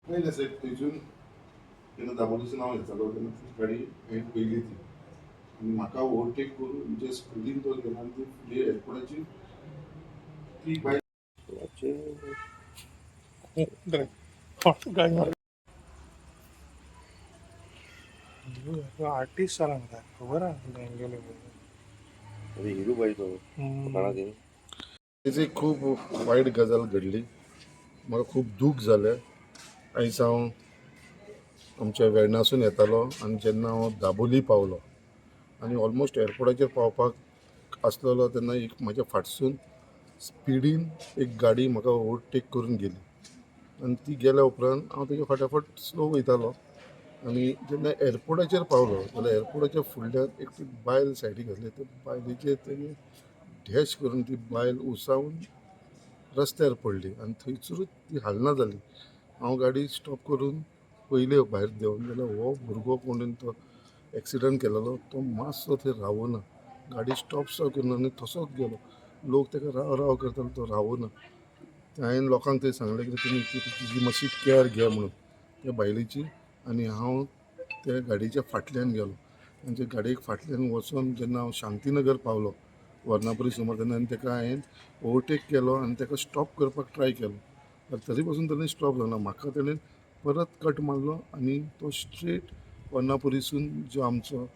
नाही ना साहेब थंयसून तेन्ना दाबोलीचं नांव येतालो तेन्ना ती गाडी हांवें पयली ती आनी म्हाका ओवरटेक करून जे स्पिडीन तो गेला आनी ती फुडें एअरपोर्टाचेर ती बायक आर्टिस्ट सारा खबर आहे हिरू बाई तो कोणाचे तेजी खूब वायट गजाल घडली. म्हाका खूब दूख जालें. आयज हांव आमच्या वेर्णासून येतालो आनी जेन्ना हांव दाबोली पावलो आनी ऑलमोस्ट एअरपोर्टाचेर पावपाक आसलेलो तेन्ना एक म्हाज्या फाटसून स्पिडीन एक गाडी म्हाका ओवरटेक करून गेली आनी ती गेल्या उपरांत हांव तेज्या फाटाफाट स्लो वयतालो आनी जेन्ना एअरपोर्टाचेर पावलो जाल्यार एअरपोर्टाच्या फुडल्यान एक ती बायल सायडीक आसली त्या बायलेचेर तेणी डॅश करून ती बायल उसावून रस्त्यार पडली आनी थंयसरूच ती हालना जाली. हांव गाडी स्टॉप करून पयले भायर देंवन जाल्यार हो भुरगो कोणेन तो एक्सिडंट केलेलो तो मातसो थंय रावना. गाडी स्टॉप सुद्दां करना आनी तसोच गेलो. लोक ताका राव राव करताले तो रावना. हांवें लोकांक थंय सांगलें की तुमी तिजी मातशी कॅर घे म्हणून त्या बायलेची. आनी हांव त्या गाडयेच्या फाटल्यान गेलो आनी त्या गाडयेक फाटल्यान वचून जेन्ना हांव शांतीनगर पावलो वर्णापुरी समोर तेन्ना आनी ताका हांवें ओवरटेक केलो आनी ताका स्टॉप करपाक ट्राय केलो. तरी पासून ताणें स्टॉप जावना. म्हाका ताणें परत कट मारलो आनी तो स्ट्रेट वर्णापुरीसून जो आमचो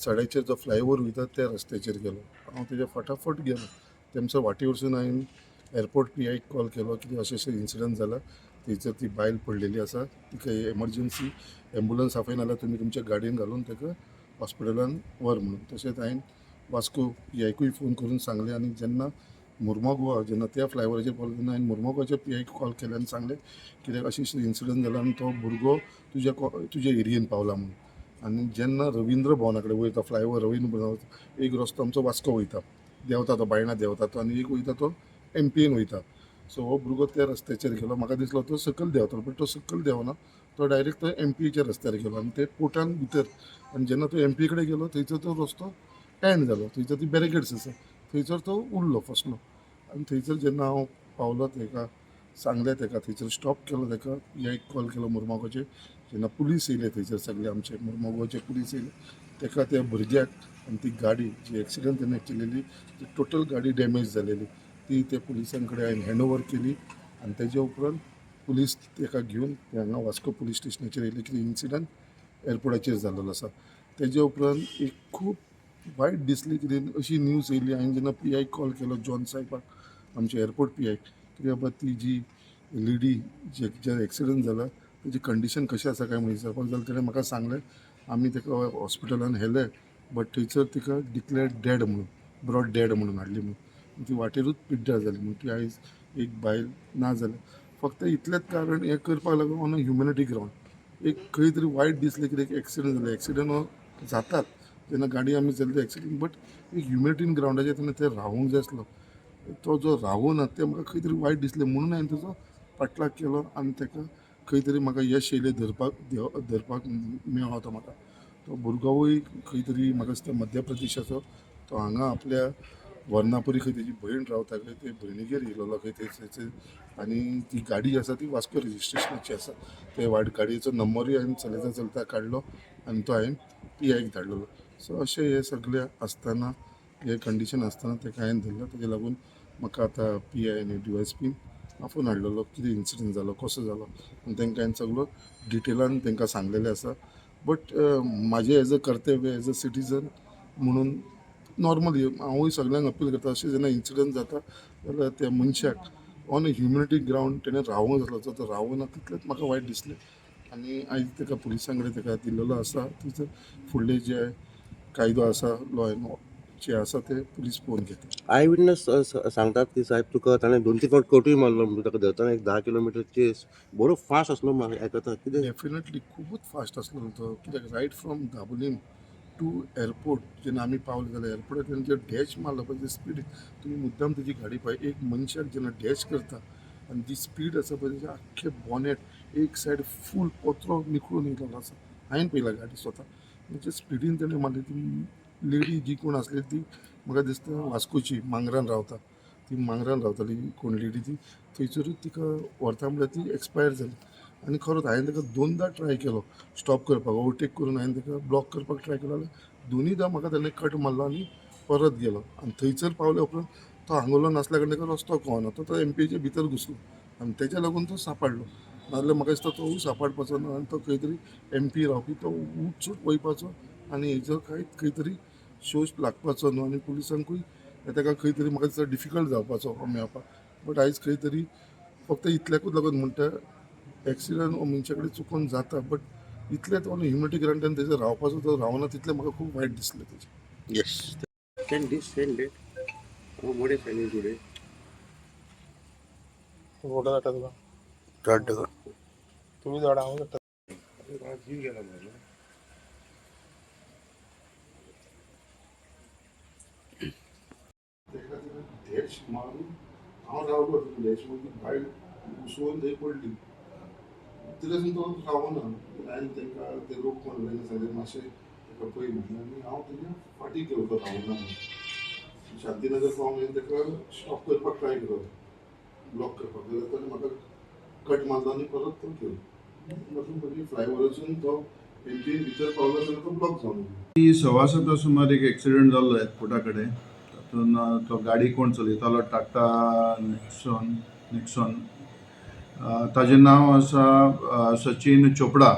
सड्याचेर जो फ्लायओवर वयता त्या रस्त्याचेर गेलो. हांव तेज्या फटाफट गेलो. तेमचो वाटे वरसून हांवें एअरपोर्ट PIक कॉल केलो की अशें अशें इन्सिडंट जाला, थंयसर ती बायल पडलेली आसा, तिका एमर्जन्सी एम्बुलन्स आफय नाल्यार तुमी तुमच्या गाडयेन घालून ताका हॉस्पिटलान व्हर म्हणून. तशेंच हांवें वास्को PIकूय फोन करून सांगलें आनी जेन्ना मुर्मुगांव जेन्ना त्या फ्लायओवराचेर पावलो तेन्ना हांवें मुर्मुगांवच्या PIक कॉल केलें आनी सांगलें कित्याक अशें अशें इन्सिडंट जाला आनी तो भुरगो तुज्या एरियेन पावला म्हणून. आनी जेन्ना रविंद्र भवना कडेन वयता फ्लायओवर रविंद्र भवन एक रस्तो आमचो वास्को वयता देंवता तो बायणा देंवता तो आनी एक वयता तो MPन वयता. सो हो भुरगो त्या रस्त्याचेर गेलो. म्हाका दिसलो तो सकयल देंवतलो बट तो सकयल देंवना. तो डायरेक्ट तो MPच्या रस्त्यार गेलो आनी ते पोर्टान भितर आनी जेन्ना तो MP कडेन गेलो थंयसर तो रस्तो एंड जालो. थंयसर ती बॅरिकेड्स आसा थंयसर तो उरलो फसलो आनी थंयसर जेन्ना हांव पावलो ताका सांगलें ताका थंयसर स्टॉप केलो ताका PIक कॉल केलो मुर्मुगांवचे. जेन्ना पुलीस येयले थंयसर सगळे आमचे मुर्मुगांवचे पुलीस येयले ताका त्या भुरग्याक आनी ती गाडी जी एक्सिडंट तेणें केलेली ती टोटल गाडी डॅमेज जालेली ती त्या पुलिसां कडेन हांवें हँडओवर केली आनी तेज्या उपरांत पुलीस ताका घेवन हांगा वास्को पुलीस स्टेशनाचेर येयले की इन्सिडंट एअरपोर्टाचेर जाल्लो आसा. तेज्या उपरांत एक खूब वायट दिसली कितें अशी न्यूज येयली. हांवें जेन्ना PIक कॉल केलो जॉन साहेबाक आमच्या एअरपोर्ट PI की बाबा ती जी लेडी जे एक्सिडंट जाला तेजी कंडिशन कशी आसा काय म्हणून विचारपाक जाल्यार तेणें म्हाका सांगलें आमी ताका हॉस्पिटलान व्हेलें बट थंयसर तिका डिक्लेअर्ड डॅड म्हणून ब्रॉड डॅड म्हणून हाडली म्हणून. ती वाटेरूच पिड्ड्यार जाली म्हणून ती आयज एक बायल ना जाल्या. फक्त इतलेंच कारण हें करपाक लागून ऑन अ ह्युमॅनिटी ग्रावंड एक खंय तरी वायट दिसलें कित्याक एक्सिडंट जालें. एक्सिडंट हो जातात जेन्ना गाडी आमी चलता एक्सिडंट बट एक ह्युमॅनिटीन ग्रावंडाचेर तेणें ते रावूंक जाय आसलो. तो जो रावूना तें म्हाका खंय तरी वायट दिसलें म्हणून हांवें तेजो पाटलाग केलो आनी ताका खंय तरी म्हाका यश येयलें धरपाक मेळ्ळो तो म्हाका. तो भुरगोवूय खंय तरी म्हाका दिसता मध्य प्रदेशाचो. तो हांगा आपल्या वर्णापुरी खंय तेजी भयण रावता खंय ते भयणीगेर येयलेलो खंय थंयसर आनी ती गाडी आसा ती वास्को रजिस्ट्रेशनाची आसा. ते गाडयेचो नंबरूय हांवें चलयता चलता काडलो आनी तो हांवें PIक धाडलेलो. सो अशें हें सगळें आसतना हे कंडिशन आसतना ताका हांवें धरलो. तेजे लागून म्हाका आतां PI आनी DYSPन आफोवन हाडलेलो कितें इन्सिडंट जालो कसो जालो आनी तांकां हांवें सगळो डिटेलान तांकां सांगलेलें आसा. बट म्हाजें एज अ कर्तव्य एज अ सिटीजन म्हणून नॉर्मली हांवूय सगळ्यांक अपील करता अशें जेन्ना इन्सिडंट जाता जाल्यार त्या मनशाक ऑन अ ह्युमॅनिटी ग्रावंड तेणें रावूंक जाय आसलो तो रावूना तितलेंच म्हाका वायट दिसलें. आनी आयज ताका पुलिसां कडेन ताका दिल्लेलो आसा. थंयसर फुडले जे कायदो आसा लॉ एन जे आसा ते पुलीस पळोवन घेता. आय विटनस सांगतात की साहेब तुका ताणें 2-3 फावट कटूय मारलो म्हणून ताका धरतना एक 10 किलोमिटर चेस बरो फास्ट आसलो म्हाका आयकता कितें डेफिनेटली खूबच फास्ट आसलो तो कित्याक right from Dabolim to airport जेन्ना आमी पावले जाल्यार एअरपोर्टार तेणें जो डॅश मारलो पळय स्पीड तुमी मुद्दाम तेजी गाडी पळय एक मनशाक जेन्ना डॅश करता आनी जी स्पीड आसा पळय तेजें आख्खें बॉनेट एक सायड फूल पत्रो निखळून येयलेलो आसा. हांवें पळयला गाडी स्वता म्हणजे स्पिडीन तेणें मारली. ती लेडी जी कोण आसली ती म्हाका दिसता वास्कोची मांगरान रावता. ती मांगरान रावताली कोण लेडी ती थंयसरूच तिका व्हरता म्हळ्यार ती एक्सपायर जाली. आनी खरोच हांवें ताका दोनदां ट्राय केलो स्टॉप करपाक, ओवरटेक करून हांवें ताका ब्लॉक करपाक ट्राय केलो जाल्यार दोनीदां म्हाका ताणें कट मारलो आनी परत गेलो. आनी थंयसर पावले उपरांत तो हांगोलो नासल्या कारणान ताका रस्तो कळना, तो एमपीच्या भितर घुसलो आनी तेच्या लागून तो सांपाडलो. नाजाल्यार म्हाका दिसता तोवूय सांपाडपाचो ना आनी तो खंय तरी एमपी रावपी तो उठसूट वयपाचो आनी हेजो कांयच खंय तरी शोश लागपाचो न्हू आनी पुलिसांकूय ताका खंय तरी म्हाका दिसता डिफिकल्ट जावपाचो हो मेळपाक. बट आयज खंय तरी फक्त इतल्याकूच लागून म्हणटा एक्सिडंट हो मनशा कडेन चुकोन जाता, बट इतलें तो ह्युमिनिटी ग्रांटान तेजो रावपाचो तो रावना तितलें म्हाका खूब वायट दिसलें तेजें. Yes. Can this send it? What is sending today? Photo धाडटा तुका Start the. तुमी धाडा हांव धाडटा. डॅश मारून हांव रावलो डॅश मारून भायर घुसोवन थंय पडली. तितलेसून तो रावना. हांवें तांकां ते लोक कोण उलयना सांगले मातशें ताका पळय म्हटलें आनी हांव तेज्या फाटीं गेलो तो रावना म्हणून. शांतीनगर पावून हांवें ताका स्टॉप करपाक ट्राय केलो, ब्लॉक करपाक, जाल्यार ताणें म्हाका कट मारलो आनी परत तो गेलो. मागीर फ्लायओवरासून तो एमपीन भितर पावलो जाल्यार तो ब्लॉक जावन गेलो. 6:15 सुमार एक एक्सिडेंट जाल्लो एअरपोर्टा कडेन. तातूंत तो गाडी कोण चलयतालो टाटा निक्सॉन. ताजें नांव आसा सचिन चोपडा.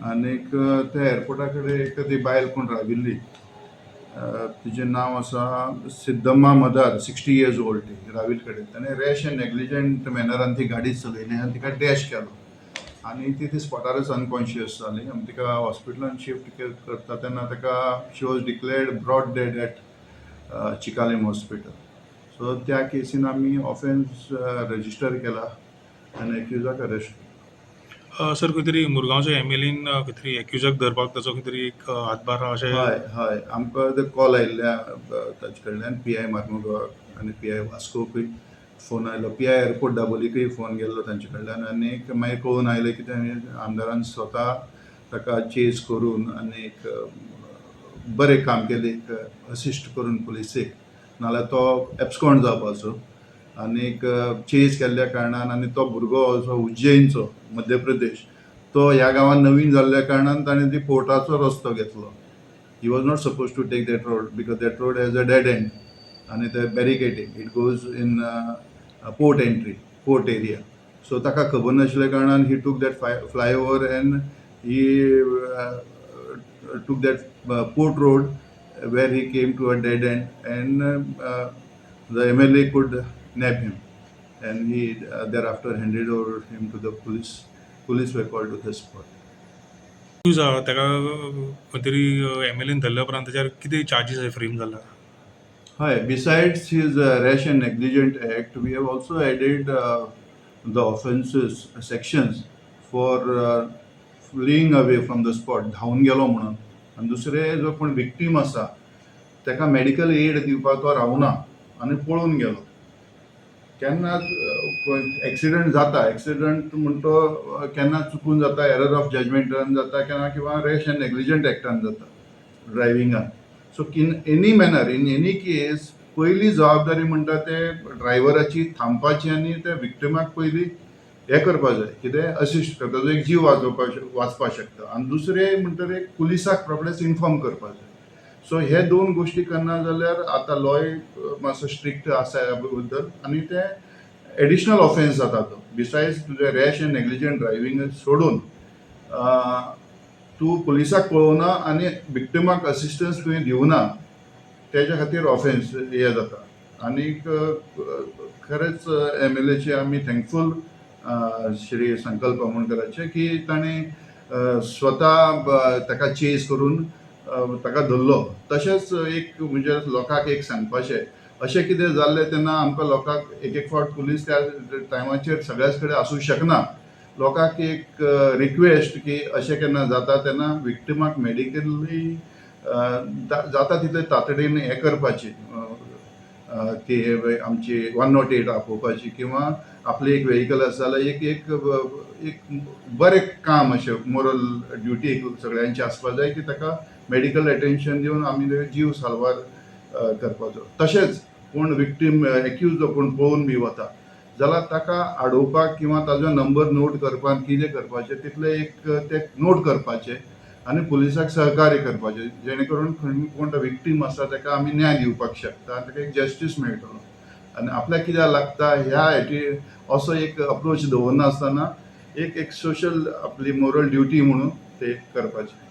आनीक त्या एअरपोर्टा कडेन एक ती बायल कोण राविल्ली, तिचें नांव आसा सिद्धम्मा मदार, 60 years old. ती राविल कडेन ताणें रॅश एंड नेग्लिजंट मॅनरान ती गाडी चलयली आनी तिका डॅश केलो आनी ती स्पॉटारच अनकॉन्शियस जाली. आमी तिका हॉस्पिटलान शिफ्ट करता तेन्ना ताका she was declared brought dead at Chicalim hospital. So त्या केसीन आमी ऑफेन्स रजिस्टर केला आनी एक्युजाक अरेस्ट केला. सर खंय तरी मुरगांवच्या एमएलएन खंय तरी एक्युजाक धरपाक ताचो खंय तरी एक हातभार अशें हय आमकां ते कॉल आयिल्ल्या ताचे कडल्यान PI मार्मुगांव आनी PI वास्कोकूय फोन आयलो. PI एअरपोर्ट दाबोलीकूय फोन गेल्लो तांचे कडल्यान आनीक मागीर कळून आयलें की ताणें आमदारान स्वता ताका चेस करून आनीक बरें काम केलें, एक असिस्ट करून पुलिसेक, नाल्यार तो एब्सकॉन्ड जावपाचो. आनीक चेस केल्ल्या कारणान आनी तो भुरगो जो उज्जैनचो मध्य प्रदेश, तो ह्या गांवांत नवीन जाल्ल्या कारणान ताणें ती पोर्टाचो रस्तो घेतलो. He was not suppose to take that road because that road has a dead end आनी ते barricading it goes in port area. So ताका खबर नाशिल्ल्या कारणान ही took that flyover and he took that port road where he came to a dead end and the MLA could nab him and he thereafter handed over him to the police. Police were called to the spot. ताका खंय तरी MLN धरल्या उपरांत ताचेर कितें charges frame जाला? Hi, besides his rash and negligent act, we have also added the offences sections for fleeing away from the spot, धांवन गेलो म्हणून. आनी दुसरे जो कोण विक्टीम आसा ताका मेडिकल एड दिवपाक तो रावना आनी पळून गेलो. केन्नाच एक्सिडंट जाता, एक्सिडंट म्हणटा तो केन्ना चुकून जाता, एरर ऑफ जजमेंटान जाता केन्ना, किंवा रॅश एंड नेग्लिजंट एक्टान जाता ड्रायविंगान. So in any manner, in any case, पयली जबाबदारी म्हणटा ते ड्रायव्हराची थांबपाची आनी त्या विक्टिमाक पयली हें करपा जाय, कितें असिस्ट करता, ताजो एक जीव वाचपाक शकता. आनी दुसरें म्हणटा ते पुलिसाक रोखडेंच इन्फॉर्म करपा जाय. सो हे दोन गोश्टी करना जाल्यार आतां लॉय मातसो स्ट्रिक्ट आसा ह्या बद्दल आनी ते एडिशनल ऑफेन्स जाता तो. बिसायड्स तुजे रॅश एंड नेग्लिजंट ड्रायविंग सोडून तूं पुलिसाक कळोवना आनी विक्टिमाक असिस्टन्स तुवें दिवना, तेज्या खातीर ऑफेन्स हे जाता. आनीक खरेंच MLAचे आमी थँकफूल श्री संकल्प आमोणकराचे की ताणें स्वता ताका चेस करून ताका धरलो. तशेंच एक म्हणजे लोकांक एक सांगपाचें, अशें कितें जाल्लें तेन्ना आमकां लोकांक एक फावट पुलीस त्या टायमाचेर सगळ्याच कडेन आसूं शकना. लोकांक एक रिक्वेस्ट की अशें केन्ना जाता तेन्ना विक्टिमाक मेडिकली जाता तितले तातडीन हें करपाची, की आमची 108 आपोवपाची, किंवा आपली एक व्हेहिकल आसा जाल्यार एक बरें काम अशें मोरल ड्युटी सगळ्यांची आसपा जाय की ताका मेडिकल अटेन्शन दिवन आमी जीव साल्वार करपाचो. तशेंच कोण विक्टीम एक्यूज कोण पळोवन बी वता जाल्यार ताका आडोवपाक किंवा ताजो नंबर नोट करपाक कितें करपाचें तितलें एक ते नोट करपाचें आनी पुलिसाक सहकार्य करपाचें, जेणे करून कोण विक्टीम आसा ताका आमी न्याय दिवपाक शकता, ताका एक जस्टीस मेळटलो. आनी आपल्याक कित्याक लागता ह्या हेटी असो एक अप्रोच दवरनासतना एक सोशल आपली मोरल ड्युटी म्हणून ते करपाचें.